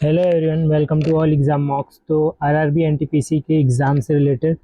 Hello everyone, welcome to all exam mocks. तो RRB NTPC के exam से related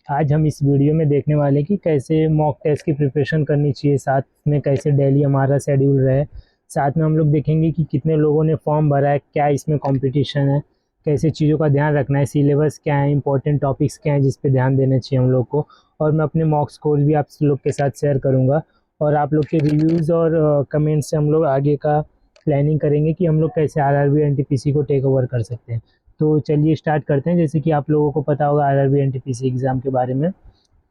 आज हम इस वीडियो में देखने वाले कि कैसे मॉक टेस्ट की प्रिपरेशन करनी चाहिए, साथ में कैसे डेली हमारा शेड्यूल रहे। साथ में हम लोग देखेंगे कि कितने लोगों ने फॉर्म भरा है, क्या इसमें कंपटीशन है, कैसे चीज़ों का ध्यान रखना है, सिलेबस क्या है, इंपॉर्टेंट टॉपिक्स क्या हैं जिस पे ध्यान देना चाहिए हम लोग को। और मैं अपने मॉक स्कोर भी आप लोग के साथ शेयर करूँगा और आप लोग के रिव्यूज़ और कमेंट्स से हम लोग आगे का प्लानिंग करेंगे कि हम लोग कैसे आरआरबी एनटीपीसी को टेक ओवर कर सकते हैं। तो चलिए स्टार्ट करते हैं। जैसे कि आप लोगों को पता होगा आरआरबी एनटीपीसी एग्ज़ाम के बारे में,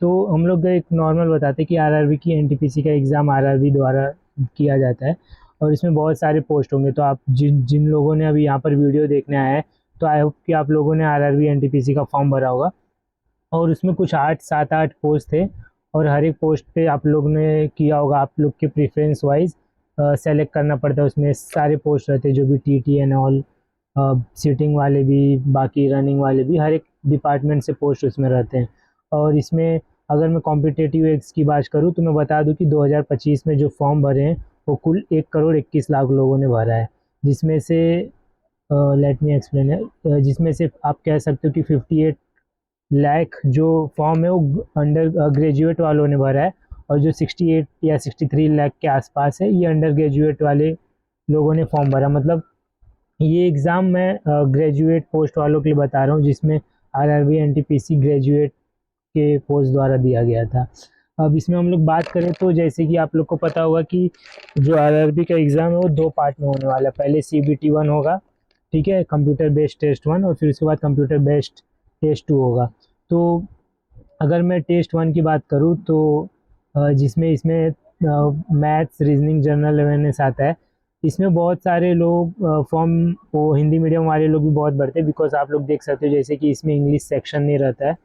तो हम लोग एक नॉर्मल बताते हैं कि आरआरबी की एनटीपीसी का एग्ज़ाम आरआरबी द्वारा किया जाता है और इसमें बहुत सारे पोस्ट होंगे। तो आप जिन जिन लोगों ने अभी यहाँ पर वीडियो देखने आया है, तो आई होप कि आप लोगों ने आरआरबी एनटीपीसी का फॉर्म भरा होगा और उसमें कुछ 8 7 8 पोस्ट थे और हर एक पोस्ट पे आप लोग ने किया होगा। आप लोग के प्रेफरेंस वाइज सेलेक्ट करना पड़ता है, उसमें सारे पोस्ट रहते हैं जो भी टीटी एंड ऑल, सीटिंग वाले भी, बाकी रनिंग वाले भी, हर एक डिपार्टमेंट से पोस्ट उसमें रहते हैं। और इसमें अगर मैं कॉम्पिटेटिव एग्स की बात करूँ तो मैं बता दूं कि 2025 में जो फॉर्म भरे हैं वो कुल 1 करोड़ 21 लाख लोगों ने भरा है, जिसमें से लेट मी एक्सप्लेन है, जिसमें से आप कह सकते हो कि 58 लाख जो फॉर्म है वो अंडर ग्रेजुएट वालों ने भरा है और जो 68 या 63 लाख के आसपास है ये अंडर ग्रेजुएट वाले लोगों ने फॉर्म भरा। मतलब ये एग्ज़ाम मैं ग्रेजुएट पोस्ट वालों के लिए बता रहा हूँ, जिसमें आरआरबी एनटीपीसी ग्रेजुएट के पोस्ट द्वारा दिया गया था। अब इसमें हम लोग बात करें तो जैसे कि आप लोग को पता होगा कि जो आरआरबी का एग्ज़ाम है वो 2 पार्ट में होने वाला है। पहले CBT 1 होगा, ठीक है, कंप्यूटर बेस्ड टेस्ट 1, और फिर उसके बाद कंप्यूटर बेस्ड टेस्ट 2 होगा। तो अगर मैं टेस्ट 1 की बात करूँ तो जिसमें इसमें मैथ्स, रीजनिंग, जनरल अवेयरनेस आता है। इसमें बहुत सारे लोग फॉर्म वो हिंदी मीडियम वाले लोग भी बहुत भरते हैं, बिकॉज आप लोग देख सकते हो जैसे कि इसमें इंग्लिश सेक्शन नहीं रहता है।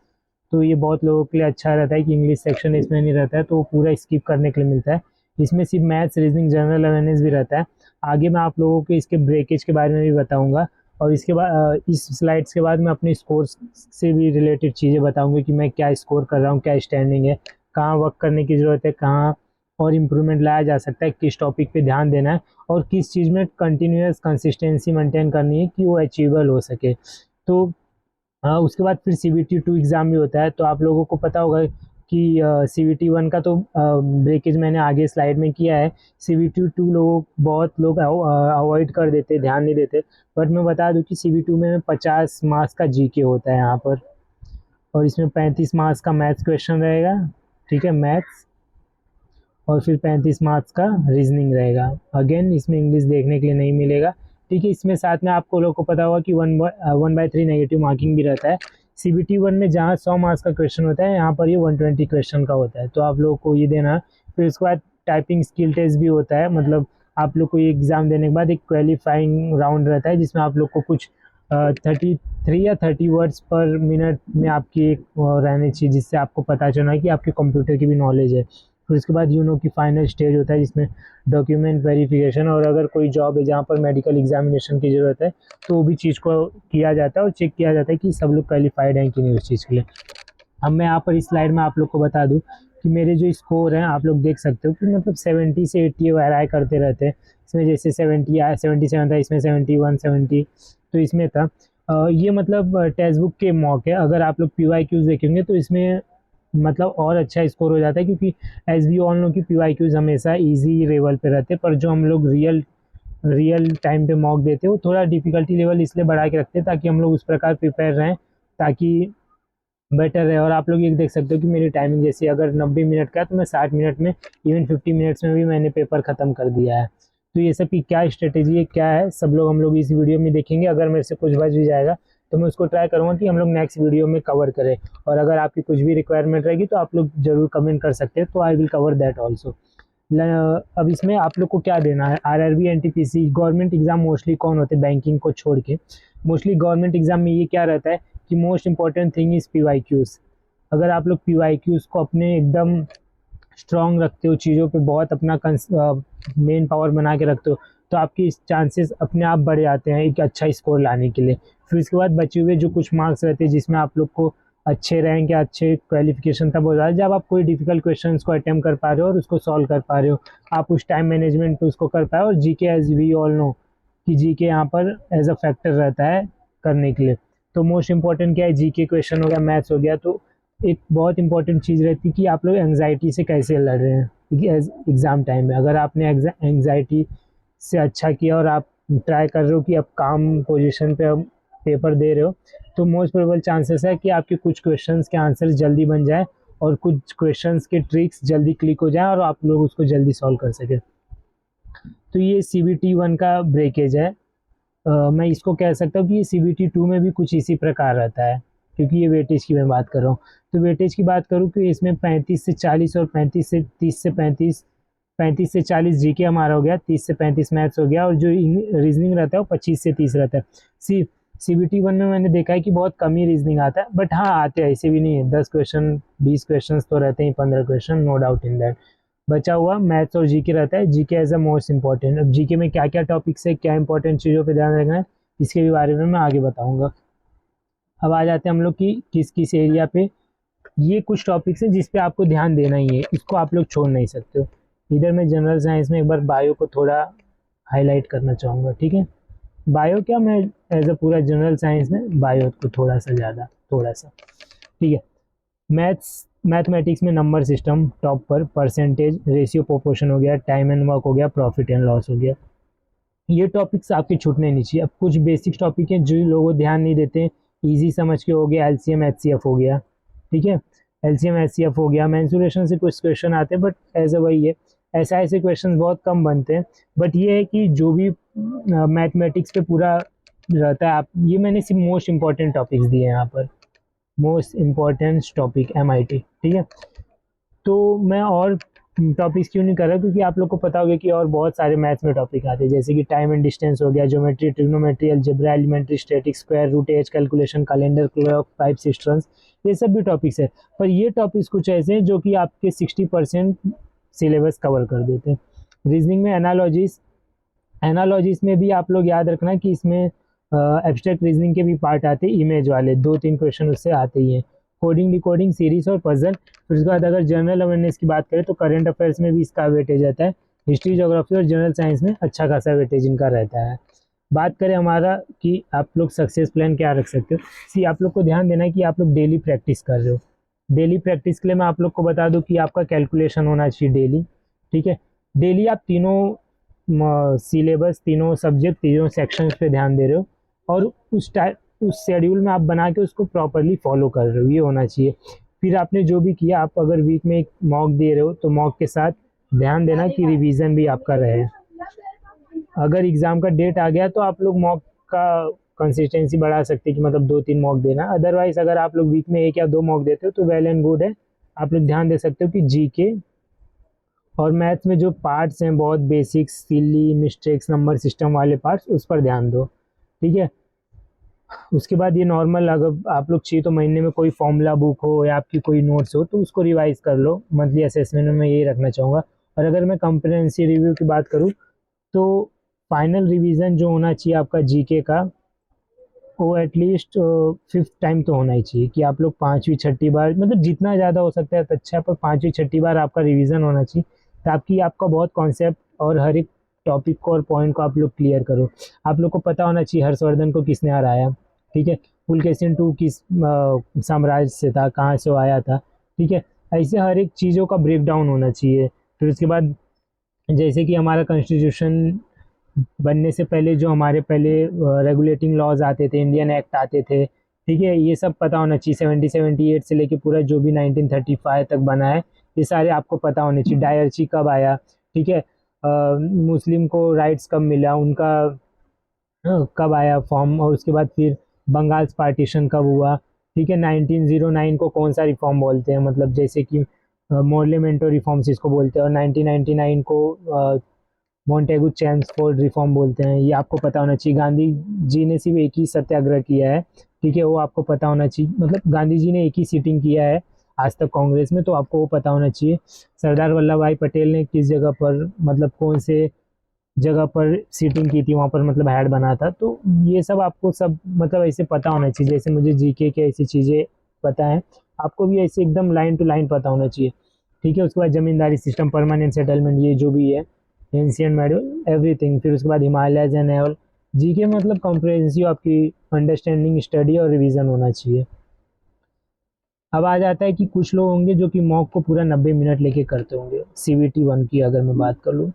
तो ये बहुत लोगों के लिए अच्छा रहता है कि इंग्लिश सेक्शन इसमें नहीं रहता है, तो वो पूरा स्किप करने के लिए मिलता है। इसमें सिर्फ मैथ्स, रीजनिंग, जनरल अवेयरनेस भी रहता है। आगे मैं आप लोगों को इसके ब्रेकेज के बारे में भी बताऊंगा और इसके बाद इस स्लाइड्स के बाद मैं अपने स्कोर से भी रिलेटेड चीज़ें बताऊंगी कि मैं क्या स्कोर कर रहा हूँ, क्या स्टैंडिंग है, कहाँ वर्क करने की ज़रूरत है, कहाँ और इम्प्रूवमेंट लाया जा सकता है, किस टॉपिक पे ध्यान देना है और किस चीज़ में कंटिन्यूस कंसिस्टेंसी मेंटेन करनी है कि वो अचीवेबल हो सके। तो हाँ, उसके बाद फिर CBT 2 एग्ज़ाम भी होता है। तो आप लोगों को पता होगा कि CBT 1 का तो ब्रेकेज मैंने आगे स्लाइड में किया है। CBT 2 लोग बहुत लोग अवॉइड कर देते, ध्यान नहीं देते। बट मैं बता दूं कि CBT 2 में 50 मार्क्स का जीके होता है यहाँ पर, और इसमें 35 मार्क्स का मैथ्स क्वेश्चन रहेगा, ठीक है, मैथ्स, और फिर 35 मार्क्स का रीजनिंग रहेगा। अगेन इसमें इंग्लिश देखने के लिए नहीं मिलेगा, ठीक है। इसमें साथ में आपको लोग को पता होगा कि 1/3 नेगेटिव मार्किंग भी रहता है। CBT 1 में जहाँ 100 मार्क्स का क्वेश्चन होता है, यहाँ पर ये 120 क्वेश्चन का होता है, तो आप लोग को ये देना है। फिर उसके बाद टाइपिंग स्किल टेस्ट भी होता है। मतलब आप लोग को ये एग्ज़ाम देने के बाद एक क्वालिफाइंग राउंड रहता है जिसमें आप लोग को कुछ 33 या 30 वर्ड्स पर मिनट में आपकी एक रहनी चाहिए, जिससे आपको पता चलना है कि आपके कंप्यूटर की भी नॉलेज है। फिर उसके बाद की फाइनल स्टेज होता है जिसमें डॉक्यूमेंट वेरिफिकेशन, और अगर कोई जॉब है जहाँ पर मेडिकल एग्जामिनेशन की ज़रूरत है तो वो भी चीज़ को किया जाता है और चेक किया जाता है कि सब लोग क्वालिफाइड हैं कि नहीं उस चीज़ के लिए। अब मैं यहाँ पर इस स्लाइड में आप लोग को बता दूँ कि मेरे जो स्कोर हैं आप लोग देख सकते हो कि मतलब 70 से 80 वेराई करते रहते हैं। इसमें जैसे 70 आया, 77 था, इसमें 71, 70, तो इसमें था। ये मतलब टेक्स्ट बुक के मॉक है। अगर आप लोग PYQs देखेंगे तो इसमें मतलब और अच्छा स्कोर हो जाता है, क्योंकि एज वी ऑल नो कि PYQs हमेशा इजी लेवल पे रहते हैं, पर जो हम लोग रियल रियल टाइम पे मॉक देते हैं वो थोड़ा डिफिकल्टी लेवल इसलिए बढ़ा के रखते हैं ताकि हम लोग उस प्रकार प्रिपेयर रहें, ताकि बेटर है। और आप लोग ये देख सकते हो कि मेरी टाइमिंग जैसे अगर 90 मिनट का है तो मैं 60 मिनट में, इवन 50 मिनट्स में भी मैंने पेपर ख़त्म कर दिया है। तो ये सब की क्या स्ट्रेटेजी है, क्या है, सब लोग हम लोग इस वीडियो में देखेंगे। अगर मेरे से कुछ बच भी जाएगा तो मैं उसको ट्राई करूँगा कि हम लोग नेक्स्ट वीडियो में कवर करें। और अगर आपकी कुछ भी रिक्वायरमेंट रहेगी तो आप लोग ज़रूर कमेंट कर सकते हैं, तो I will cover that also. अब इसमें आप लोग को क्या देना है, RRB NTPC government exam mostly कौन होते हैं बैंकिंग को छोड़ के। मोस्टली गवर्नमेंट एग्जाम में ये क्या रहता है कि most important thing is PYQs। अगर आप लोग PYQs को अपने एकदम स्ट्रांग रखते हो, चीज़ों पे बहुत अपना मेन पावर बना के रखते हो, तो आपकी चांसेस अपने आप बढ़ जाते हैं एक अच्छा स्कोर लाने के लिए। फिर उसके बाद बचे हुए जो कुछ मार्क्स रहते हैं जिसमें आप लोग को अच्छे रैंक या अच्छे क्वालिफिकेशन तब हो जाता है जब आप कोई डिफिकल्ट क्वेश्चन को अटेम्प्ट कर पा रहे हो और उसको सॉल्व कर पा रहे हो, आप उस टाइम मैनेजमेंट पे उसको कर पाए। और GK as we all know कि जीके यहाँ पर एज अ फैक्टर रहता है करने के लिए। तो मोस्ट इम्पॉर्टेंट क्या है, जीके क्वेश्चन हो गया, मैथ्स हो गया। तो एक बहुत इंपॉर्टेंट चीज़ रहती है कि आप लोग एंग्जाइटी से कैसे लड़ रहे हैं एग्ज़ाम टाइम में। अगर आपने एंग्जाइटी से अच्छा किया और आप ट्राई कर रहे हो कि अब काम पोजीशन पे अब पेपर दे रहे हो, तो मोस्ट प्रोबेबल चांसेस है कि आपके कुछ क्वेश्चंस के आंसर्स जल्दी बन जाए और कुछ क्वेश्चंस के ट्रिक्स जल्दी क्लिक हो जाए और आप लोग उसको जल्दी सॉल्व कर सके। तो ये CBT 1 का ब्रेकेज है। मैं इसको कह सकता हूँ कि ये CBT 2 में भी कुछ इसी प्रकार रहता है, क्योंकि ये वेटेज की मैं बात कर रहा हूँ। तो वेटेज की बात करूँ तो इसमें 35 से 40 और 35 से 30 से 35, 35 से 40 जीके हमारा हो गया, 30 से 35 मैथ्स हो गया, और जो रीजनिंग रहता है वो 25 से 30 रहता है। CBT 1 में मैंने देखा है कि बहुत कम ही रीजनिंग आता है, बट हाँ आते हैं, ऐसे भी नहीं है। 10 क्वेश्चन 20 क्वेश्चन तो रहते हैं, 15 question, no doubt in that. बचा हुआ मैथ्स और जीके रहता है। GK as a most important. अब जीके में क्या क्या टॉपिक्स है, क्या इंपॉर्टेंट चीज़ों पे ध्यान रखना है, इसके भी बारे में मैं आगे बताऊंगा। अब आ जाते हैं हम लोग की किस किस एरिया पे। ये कुछ टॉपिक्स हैं जिस पे आपको ध्यान देना ही है, इसको आप लोग छोड़ नहीं सकते हो। इधर मैं जनरल साइंस में एक बार बायो को थोड़ा हाईलाइट करना चाहूँगा, ठीक है। बायो क्या, मैं एज अ पूरा जनरल साइंस में बायो को थोड़ा सा ज़्यादा, थोड़ा सा, ठीक है। मैथमेटिक्स में नंबर सिस्टम टॉप पर, परसेंटेज, रेशियो प्रोपोर्शन हो गया, टाइम एंड वर्क हो गया, प्रॉफिट एंड लॉस हो गया। ये टॉपिक्स आपके छूटने नहीं चाहिए। अब कुछ बेसिक टॉपिक हैं जो लोग ध्यान नहीं देते हैं, ईजी समझ के हो गया, LCM HCF हो गया, ठीक है। LCM HCF हो गया, मेंसुरेशन से कुछ क्वेश्चन आते हैं, बट एज अ वही है, ऐसे क्वेश्चन बहुत कम बनते हैं। बट ये है कि जो भी मैथमेटिक्स पे पूरा रहता है, आप ये मैंने सिर्फ मोस्ट इंपॉर्टेंट टॉपिक्स दिए हैं यहाँ पर, मोस्ट इम्पॉर्टेंट टॉपिक MIT, ठीक है। तो मैं और टॉपिक्स क्यों नहीं कर रहा, क्योंकि आप लोग को पता होगा कि और बहुत सारे मैथ्स में टॉपिक आते हैं, जैसे कि टाइम एंड डिस्टेंस हो गया, geometry, trigonometry, algebra, elementary, static, square root, as calculation, calendar clock, pipe systems, ये सब भी टॉपिक्स है। पर ये टॉपिक्स कुछ ऐसे हैं जो कि आपके 60% सिलेबस कवर कर देते हैं। रीजनिंग में एनालॉजीज में भी आप लोग याद रखना कि इसमें एब्स्ट्रैक्ट रीजनिंग के भी पार्ट आते हैं, इमेज वाले 2-3 क्वेश्चन उससे आते ही हैं। कोडिंग, डिकोडिंग, सीरीज और पजल। फिर उसके बाद अगर जनरल अवेयरनेस की बात करें तो करंट अफेयर्स में भी इसका वेटेज रहता है। हिस्ट्री, ज्योग्राफी और जनरल साइंस में अच्छा खासा वेटेज इनका रहता है। बात करें हमारा कि आप लोग सक्सेस प्लान क्या रख सकते हो, आप लोग को ध्यान देना है कि आप लोग डेली प्रैक्टिस कर रहे हो। डेली प्रैक्टिस के लिए मैं आप लोग को बता दूं कि आपका कैलकुलेशन होना चाहिए डेली, ठीक है। डेली आप तीनों सिलेबस, तीनों सब्जेक्ट, तीनों सेक्शंस पे ध्यान दे रहे हो, और उस शेड्यूल में आप बना के उसको प्रॉपरली फॉलो कर रहे हो, ये होना चाहिए। फिर आपने जो भी किया, आप अगर वीक में एक मॉक दे रहे हो तो मॉक के साथ ध्यान देना कि रिवीजन भी आपका रहे। अगर एग्ज़ाम का डेट आ गया तो आप लोग मॉक का कंसिस्टेंसी बढ़ा सकते हैं कि मतलब 2-3 मॉक देना। अदरवाइज अगर आप लोग वीक में 1 या 2 मॉक देते हो तो वेल एंड गुड है। आप लोग ध्यान दे सकते हो कि जीके और मैथ्स में जो पार्ट्स हैं बहुत बेसिक्स, सिली, मिस्टेक्स, नंबर सिस्टम वाले पार्ट्स, उस पर ध्यान दो, ठीक है। उसके बाद ये नॉर्मल, अगर आप लोग चाहिए तो महीने में कोई फॉर्मूला बुक हो या आपकी कोई नोट्स हो तो उसको रिवाइज कर लो। मंथली असेसमेंट में मैं यही रखना चाहूँगा। और अगर मैं कंप्रिहेंसिव रिव्यू की बात करूँ तो फाइनल रिवीजन जो होना चाहिए आपका जीके का, वो एटलीस्ट 5th टाइम तो होना ही चाहिए, कि आप लोग 5वीं 6ठी बार, मतलब जितना ज़्यादा हो सकता है तो अच्छा है, पर 5वीं 6ठी बार आपका रिवीजन होना चाहिए, ताकि आपका बहुत कॉन्सेप्ट और हर एक टॉपिक को और पॉइंट को आप लोग क्लियर करो। आप लोग को पता होना चाहिए हर्षवर्धन को किसने हराया, ठीक है। पुलकेशिन टू किस साम्राज्य से था, कहाँ से वो आया था, ठीक है। ऐसे हर एक चीज़ों का ब्रेक डाउन होना चाहिए। फिर उसके बाद जैसे कि हमारा कॉन्स्टिट्यूशन बनने से पहले जो हमारे पहले रेगुलेटिंग लॉज आते थे, इंडियन एक्ट आते थे, ठीक है, ये सब पता होना चाहिए। 1778 से लेके पूरा जो भी 1935 तक बना है, ये सारे आपको पता होने चाहिए। डायरची कब आया, ठीक है, मुस्लिम को राइट्स कब मिला, उनका कब आया फॉर्म, और उसके बाद फिर बंगाल पार्टीशन कब हुआ, ठीक है। 1909 को कौन सा रिफॉर्म बोलते हैं, मतलब जैसे कि मोर्लेमेंटो रिफॉर्म्स इसको बोलते हैं, और 1999 को मॉन्टेगू चैम्सफोर्ड रिफॉर्म बोलते हैं, ये आपको पता होना चाहिए। गांधी जी ने सिर्फ एक ही सत्याग्रह किया है, ठीक है, वो आपको पता होना चाहिए। मतलब गांधी जी ने एक ही सीटिंग किया है आज तक कांग्रेस में, तो आपको वो पता होना चाहिए। सरदार वल्लभ भाई पटेल ने किस जगह पर, मतलब कौन से जगह पर सीटिंग की थी, वहाँ पर मतलब हेड बना था, तो ये सब आपको सब मतलब ऐसे पता होना चाहिए। जैसे मुझे जीके के ऐसी चीज़ें पता है, आपको भी ऐसे एकदम लाइन टू लाइन पता होना चाहिए, ठीक है। उसके बाद जमींदारी सिस्टम, परमानेंट सेटलमेंट, ये जो भी है, एंशियंट मेडल, एवरीथिंग। फिर उसके बाद हिमालयज एंड ऑल, जीके मतलब कॉम्प्रिहेंसिव आपकी अंडरस्टैंडिंग, स्टडी और रिवीजन होना चाहिए। अब आ जाता है कि कुछ लोग होंगे जो कि मॉक को पूरा 90 मिनट लेके करते होंगे। सीवीटी 1 की अगर मैं बात कर लूँ,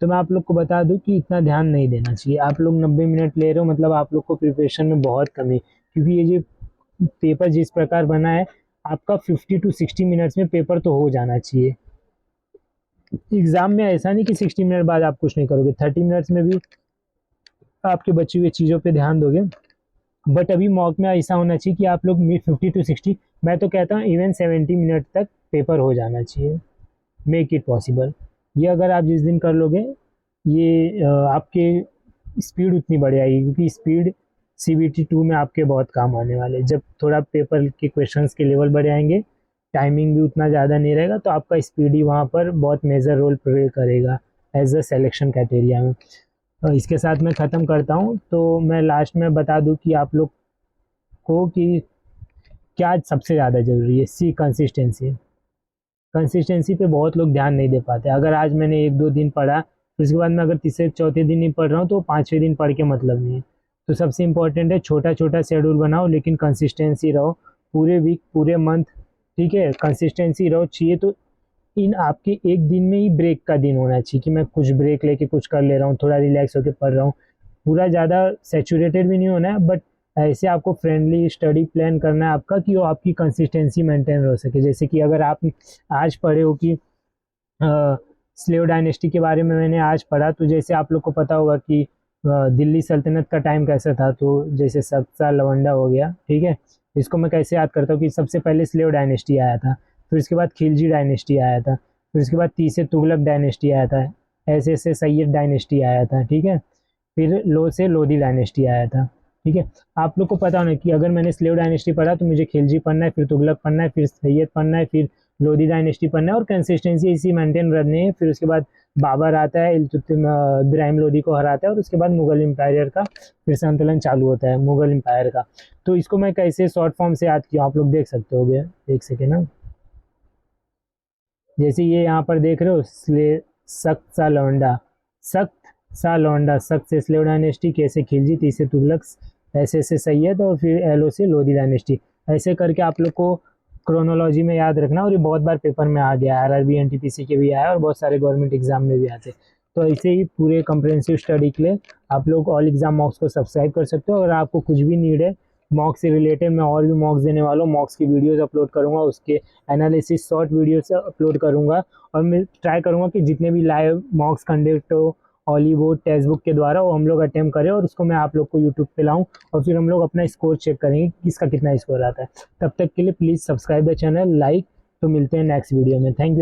तो मैं आप लोग को बता दूं कि इतना ध्यान नहीं देना चाहिए। आप लोग 90 मिनट ले रहे हो मतलब आप लोग को प्रिपरेशन में बहुत कमी, क्योंकि ये जो पेपर जिस प्रकार बना है, आपका 50 टू 60 मिनट्स में पेपर तो हो जाना चाहिए। एग्जाम में ऐसा नहीं कि 60 मिनट बाद आप कुछ नहीं करोगे, 30 मिनट्स में भी आपके बची हुई चीज़ों पे ध्यान दोगे। बट अभी मॉक में ऐसा होना चाहिए कि आप लोग 50 टू 60, मैं तो कहता हूँ इवन 70 मिनट तक पेपर हो जाना चाहिए। Make it possible. ये अगर आप जिस दिन कर लोगे, ये आपके स्पीड उतनी बढ़ जाएगी, क्योंकि स्पीड सीबीटी 2 में आपके बहुत काम आने वाले। जब थोड़ा पेपर के क्वेश्चंस के लेवल बढ़ जाएंगे, टाइमिंग भी उतना ज़्यादा नहीं रहेगा, तो आपका स्पीड ही वहाँ पर बहुत मेजर रोल प्ले करेगा एज अ सिलेक्शन क्राइटेरिया में। इसके साथ मैं ख़त्म करता हूँ, तो मैं लास्ट में बता दूँ कि आप लोग को कि क्या सबसे ज़्यादा ज़रूरी है। सी कंसिस्टेंसी। कंसिस्टेंसी पे बहुत लोग ध्यान नहीं दे पाते। अगर आज मैंने 1-2 दिन पढ़ा, फिर उसके बाद मैं अगर तीसरे चौथे दिन नहीं पढ़ रहा हूँ, तो 5वें दिन पढ़ के मतलब नहीं है। तो सबसे इम्पोर्टेंट है छोटा छोटा शेड्यूल बनाओ, लेकिन कंसिस्टेंसी रहो। पूरे वीक, पूरे मंथ, ठीक है, कंसिस्टेंसी रहो चाहिए। तो इन आपके एक दिन में ही ब्रेक का दिन होना चाहिए कि मैं कुछ ब्रेक लेके कुछ कर ले रहा हूँ, थोड़ा रिलैक्स होकर पढ़ रहा हूँ। पूरा ज़्यादा सैचुरेटेड भी नहीं होना है, बट ऐसे आपको फ्रेंडली स्टडी प्लान करना है आपका कि वो आपकी कंसिस्टेंसी मेंटेन हो सके। जैसे कि अगर आप आज पढ़े हो कि स्लेव डायनेस्टी के बारे में मैंने आज पढ़ा, तो जैसे आप लोग को पता होगा कि दिल्ली सल्तनत का टाइम कैसा था। तो जैसे सक्सा लवंडा हो गया, ठीक है, इसको मैं कैसे याद करता हूँ कि सबसे पहले स्लेव डायनेस्टी आया था, फिर उसके बाद खिलजी डायनेस्टी आया था, फिर उसके बाद तीसरे तुगलक डायनेस्टी आया था, ऐसे ऐसे सैयद डायनेस्टी आया था, ठीक है, फिर लो से लोधी डायनेस्टी आया था, ठीक है। आप लोग को पता होना कि अगर मैंने स्लेव डायनेस्टी पढ़ा तो मुझे खिलजी पढ़ना है, फिर तुगलक पढ़ना है, फिर सैयद पढ़ना है, फिर लोधी डायनेस्टी पढ़ना है, और कंसिस्टेंसी इसी मेंटेन रखनी है। फिर उसके बाद बाबर आता है, इब्राहिम लोधी को हराता है, और उसके बाद मुगल एम्पायर का फिर संतुलन चालू होता है, मुगल एम्पायर का। तो इसको मैं कैसे शॉर्ट फॉर्म से याद किया, आप लोग देख सकते हो। देख सके ना, जैसे ये यहाँ पर देख रहे हो, सख्त सा लौंडा, सख्त सा लौंडा, सख्त से स्लेव डायनेस्टी, कैसे खिलजी, तीसरे तुगलक, ऐसे ऐसे सैयद, और फिर एलो से लोधी डायनेस्टी। ऐसे करके आप लोग को क्रोनोलॉजी में याद रखना। और ये बहुत बार पेपर में आ गया, आरआरबी एनटीपीसी के भी आया और बहुत सारे गवर्नमेंट एग्जाम में भी आते। तो ऐसे ही पूरे कंप्रहेंसिव स्टडी के लिए आप लोग ऑल एग्जाम मॉक्स को सब्सक्राइब कर सकते हो। अगर आपको कुछ भी नीड है मॉक्स से रिलेटेड, मैं और भी मॉक्स देने वाला हूँ, मॉक्स की वीडियोस अपलोड करूँगा, उसके एनालिसिस शॉर्ट वीडियोस अपलोड करूँगा। और मैं ट्राई करूँगा कि जितने भी लाइव मॉक्स कंडक्ट हो हॉलीवुड टेक्स्ट बुक के द्वारा, वो हम लोग अटेम्प्ट करें, और उसको मैं आप लोग को यूट्यूब पे लाऊं, और फिर हम लोग अपना स्कोर चेक करेंगे किसका कितना स्कोर आता है। तब तक के लिए please subscribe the channel, like. तो मिलते हैं नेक्स्ट वीडियो में। Thank you.